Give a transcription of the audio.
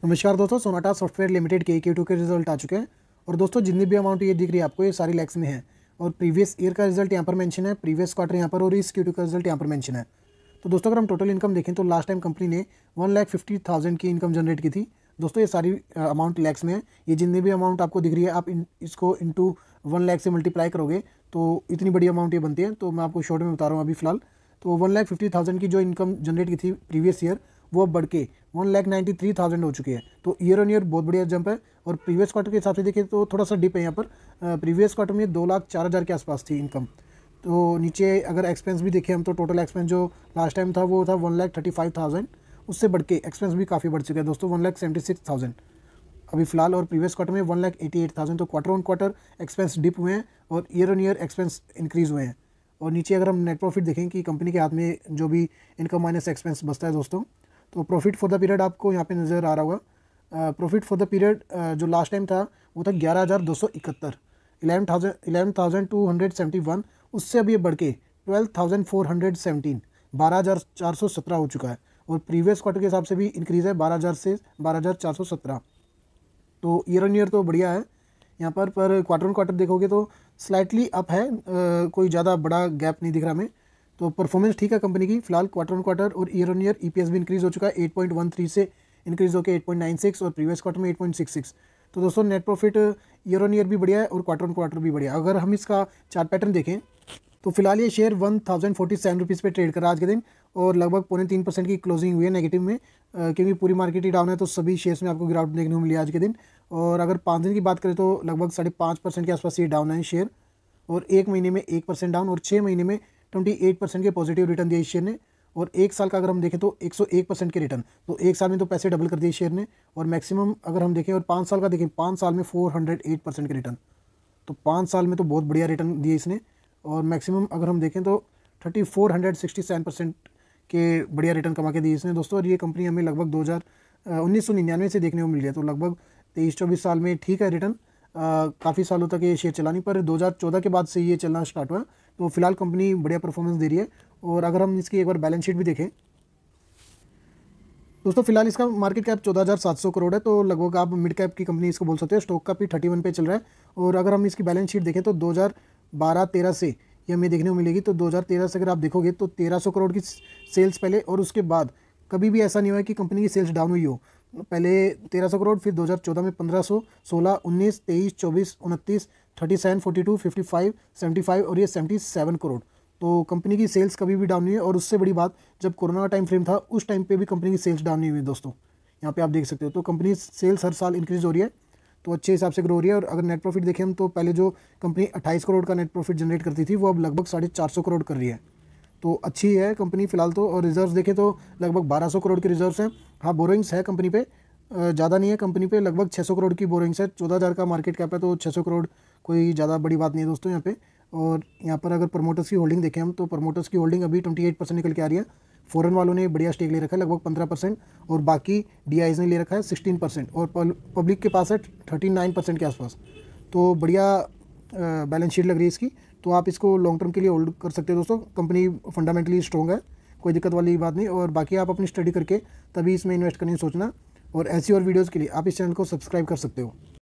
नमस्कार दोस्तों, Sonata software limited के Q2 के रिजल्ट आ चुके हैं। और दोस्तों जितनी भी अमाउंट ये दिख रही है आपको, ये सारी लैक्स में है। और प्रीवियस ईयर का रिजल्ट यहाँ पर मेंशन है, प्रीवियस क्वार्टर यहाँ पर, और इस Q2 का रिजल्ट यहाँ पर मेंशन है। तो दोस्तों अगर हम टोटल इनकम देखें तो लास्ट टाइम कंपनी ने 1,50,000 की इनकम जनरेट की थी। दोस्तों ये सारी अमाउंट लैक्स में है। ये जितनी भी अमाउंट आपको दिख रही है, आप इसको इंटू 1 लाख से मल्टीप्लाई करोगे तो इतनी बड़ी अमाउंट ये बनती है। तो मैं आपको शॉर्ट में बता रहा हूँ अभी फिलहाल। तो 1,50,000 की जो इनकम जनरेट की थी प्रीवियस ईयर, वो अब बढ़ के 1,93,000 हो चुकी है। तो ईयर ऑन ईयर बहुत बढ़िया जंप है। और प्रीवियस क्वार्टर के हिसाब से देखिए तो थोड़ा सा डिप है यहाँ पर। प्रीवियस क्वार्टर में 2,04,000 के आसपास थी इनकम। तो नीचे अगर एक्सपेंस भी देखें हम, तो टोटल एक्सपेंस जो लास्ट टाइम था वो था 1,35,000। उससे बढ़ के एक्सपेंस भी काफ़ी बढ़ चुका है दोस्तों, 1,76,000 अभी फिलहाल। और प्रीवियस क्वार्टर में 1,88,000। तो quarter on quarter expense dip हुए हैं और year on year expense increase हुए हैं। और नीचे अगर हम नेट प्रॉफिट देखें कि कंपनी के हाथ में जो भी इनकम माइनस एक्सपेंस बचता है दोस्तों, तो प्रॉफिट फॉर द पीरियड आपको यहाँ पे नज़र आ रहा होगा। प्रॉफिट फॉर द पीरियड जो लास्ट टाइम था वो था 11,271, 11,271। उससे अभी ये बढ़ के 12,417, 12,417 हो चुका है। और प्रीवियस क्वार्टर के हिसाब से भी इंक्रीज़ है 12,000 से 12,417। तो ईयर ऑन ईयर तो बढ़िया है यहाँ पर क्वार्टर ऑन क्वार्टर देखोगे तो स्लाइटली अप है। कोई ज़्यादा बड़ा गैप नहीं दिख रहा हमें। तो परफॉर्मेंस ठीक है कंपनी की फिलहाल क्वार्टर ऑन क्वार्टर। और ईयर ऑन ईयर ईपीएस भी इंक्रीज़ हो चुका है, 8.13 से इंक्रीज़ होकर 8.96 और प्रीवियस क्वार्टर में 8.66। तो दोस्तों net profit year on year भी बढ़िया है और क्वार्टर ऑन क्वार्टर भी बढ़िया। अगर हम इसका चार्ट पैटर्न देखें तो फिलहाल ये शेयर 1,047 रुपीज़ पे ट्रेड कर रहा है आज के दिन। और लगभग 0.3% की क्लोजिंग हुई है नेगेटिव में, क्योंकि पूरी मार्केट ही डाउन है। तो सभी शेयर्स में आपको गिरावट देखने को मिली आज के दिन। और अगर 5 दिन की बात करें तो लगभग 5.5% के आसपास ये डाउन है शेयर। और 1 महीने में 1% डाउन और 6 महीने में 28% के पॉजिटिव रिटर्न दिए इस शेयर ने। और 1 साल का अगर हम देखें तो 101% के रिटर्न। तो 1 साल में तो पैसे डबल कर दिए शेयर ने। और मैक्सिमम अगर हम देखें और 5 साल का देखें, 5 साल में 408% के रिटर्न। तो 5 साल में तो बहुत बढ़िया रिटर्न दिए इसने। और मैक्सिमम अगर हम देखें तो 3,467% के बढ़िया रिटर्न कमा के दिए इसने दोस्तों। और ये कंपनी हमें लगभग 1999 से देखने को मिल रही है। तो लगभग 23-24 साल में ठीक है रिटर्न। काफ़ी सालों तक ये शेयर चला नहीं, पर 2014 के बाद से ये चलना स्टार्ट हुआ। तो फिलहाल कंपनी बढ़िया परफॉर्मेंस दे रही है। और अगर हम इसकी एक बार बैलेंस शीट भी देखें दोस्तों, फिलहाल इसका मार्केट कैप 14,700 करोड़ है। तो लगभग आप मिड कैप की कंपनी इसको बोल सकते हो। स्टॉक का भी 31 पे चल रहा है। और अगर हम इसकी बैलेंस शीट देखें तो 2012-13 से ये हमें देखने को मिलेगी। तो 2013 से अगर आप देखोगे तो 1,300 करोड़ की सेल्स पहले, और उसके बाद कभी भी ऐसा नहीं हुआ कि कंपनी की सेल्स डाउन हुई हो। पहले 1,300 करोड़, फिर 2014 में 1,500, 16, 19, 23, 24, 29, 37, 42, 55, 75 और ये 77 करोड़। तो कंपनी की सेल्स कभी भी डाउन नहीं है। और उससे बड़ी बात, जब कोरोना का टाइम फ्रेम था उस टाइम पे भी कंपनी की सेल्स डाउन नहीं हुई दोस्तों। यहाँ पे आप देख सकते हो। तो कंपनी सेल्स हर साल इंक्रीज़ हो रही है, तो अच्छे हिसाब से ग्रो हो रही है। और अगर नेट प्रॉफिट देखें हम, तो पहले जो कंपनी 28 करोड़ का नेट प्रॉफिट जनरेट करती थी, वो अब लगभग 450 करोड़ कर रही है। तो अच्छी है कंपनी फिलहाल तो। और रिजर्व्स देखें तो लगभग 1,200 करोड़ के रिजर्व्स हैं। हाँ, बोरोइंग्स है कंपनी पे, ज़्यादा नहीं है कंपनी पे, लगभग 600 करोड़ की बोरोइंग्स है। 14,000 का मार्केट कैप है, तो 600 करोड़ कोई ज़्यादा बड़ी बात नहीं है दोस्तों यहाँ पे। और यहाँ पर अगर प्रमोटर्स की होल्डिंग देखें हम, तो प्रमोटर्स की होल्डिंग अभी 28% निकल के आ रही है। फॉरेन वालों ने बढ़िया स्टेक ले रखा है, लगभग 15%। और बाकी डीआईज ने ले रखा है 16%। और पब्लिक के पास है 39% के आसपास। तो बढ़िया बैलेंस शीट लग रही है इसकी। तो आप इसको लॉन्ग टर्म के लिए होल्ड कर सकते हो दोस्तों। कंपनी फंडामेंटली स्ट्रॉन्ग है, कोई दिक्कत वाली बात नहीं। और बाकी आप अपनी स्टडी करके तभी इसमें इन्वेस्ट करने की सोचना। और ऐसी और वीडियोज़ के लिए आप इस चैनल को सब्सक्राइब कर सकते हो।